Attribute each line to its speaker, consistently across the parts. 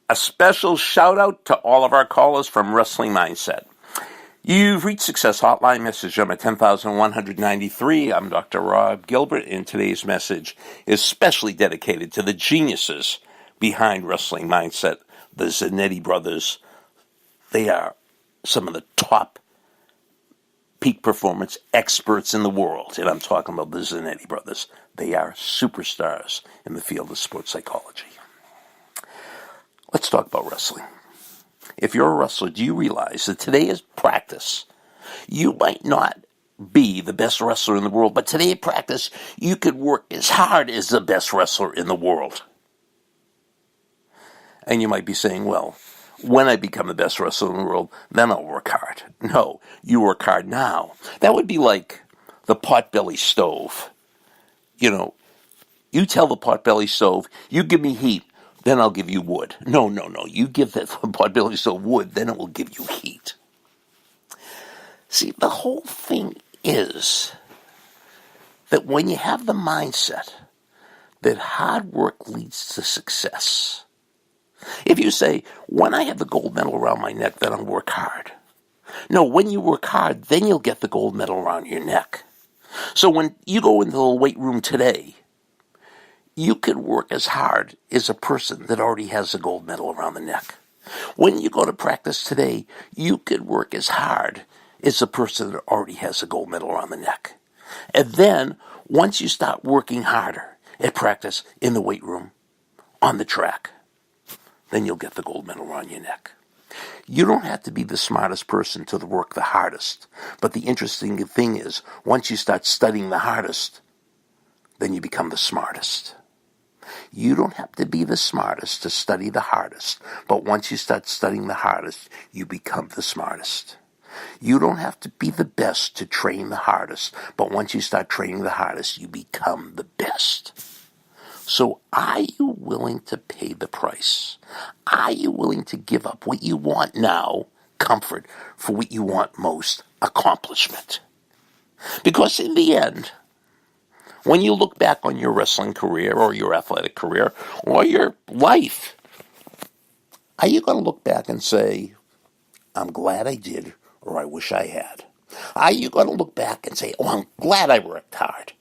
Speaker 1: A special shout out to all of our callers from Wrestling Mindset. You've reached Success Hotline, message number 10,193. I'm Dr. Rob Gilbert, and today's message is specially dedicated to the geniuses behind Wrestling Mindset, the Zanetti brothers. They are some of the top peak performance experts in the world, and I'm talking about the Zanetti brothers. They are superstars in the field of sports psychology. Let's talk about wrestling. If you're a wrestler, do you realize that today is practice? You might not be the best wrestler in the world, but today at practice, you could work as hard as the best wrestler in the world. And you might be saying, well, when I become the best wrestler in the world, then I'll work hard. No, you work hard now. That would be like the potbelly stove. You tell the potbelly stove, you give me heat, then I'll give you wood. No. You give that potbelly stove wood, then it will give you heat. See, the whole thing is that when you have the mindset that hard work leads to success, if you say, when I have the gold medal around my neck, then I'll work hard. No, when you work hard, then you'll get the gold medal around your neck. So when you go into the weight room today, you can work as hard as a person that already has a gold medal around the neck. When you go to practice today, you can work as hard as a person that already has a gold medal around the neck. And then, once you start working harder at practice in the weight room, on the track, then you'll get the gold medal around your neck. You don't have to be the smartest person to work the hardest. But the interesting thing is, once you start studying the hardest, then you become the smartest. You don't have to be the smartest to study the hardest, but once you start studying the hardest, you become the smartest. You don't have to be the best to train the hardest, but once you start training the hardest, you become the best. So are you willing to pay the price? Are you willing to give up what you want now, comfort, for what you want most, accomplishment? Because in the end, when you look back on your wrestling career or your athletic career or your life, are you going to look back and say, I'm glad I did or I wish I had? Are you going to look back and say, I'm glad I worked hard.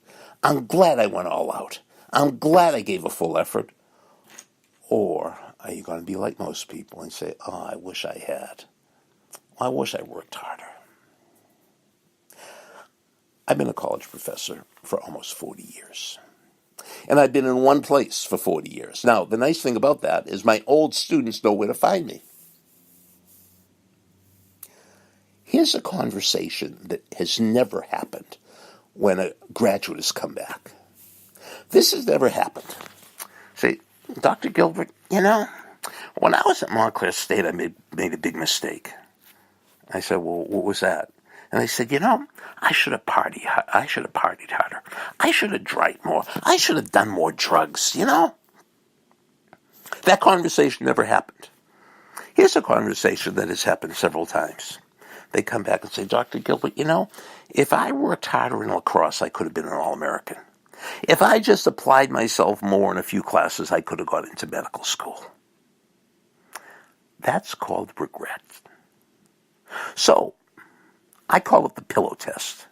Speaker 1: I'm glad I went all out. I'm glad I gave a full effort. Or are you going to be like most people and say, I wish I had. I wish I worked harder. I've been a college professor for almost 40 years. And I've been in one place for 40 years. Now, the nice thing about that is my old students know where to find me. Here's a conversation that has never happened when a graduate has come back. This has never happened. Say, Dr. Gilbert, when I was at Montclair State, I made a big mistake. I said, well, what was that? And they said, I should have partied harder. I should have drank more. I should have done more drugs, That conversation never happened. Here's a conversation that has happened several times. They come back and say, Dr. Gilbert, if I worked harder in lacrosse, I could have been an All-American. If I just applied myself more in a few classes, I could have got into medical school. That's called regret. So, I call it the pillow test.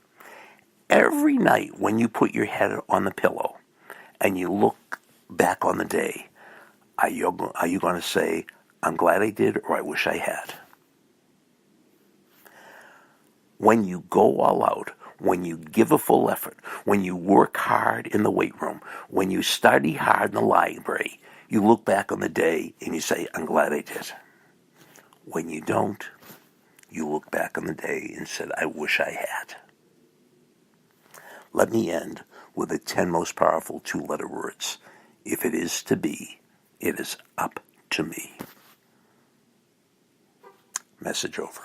Speaker 1: Every night when you put your head on the pillow and you look back on the day, are you going to say, I'm glad I did or I wish I had? When you go all out, when you give a full effort, when you work hard in the weight room, when you study hard in the library, you look back on the day and you say, I'm glad I did. When you don't, you look back on the day and said, I wish I had. Let me end with the 10 most powerful 2-letter words. If it is to be, it is up to me. Message over.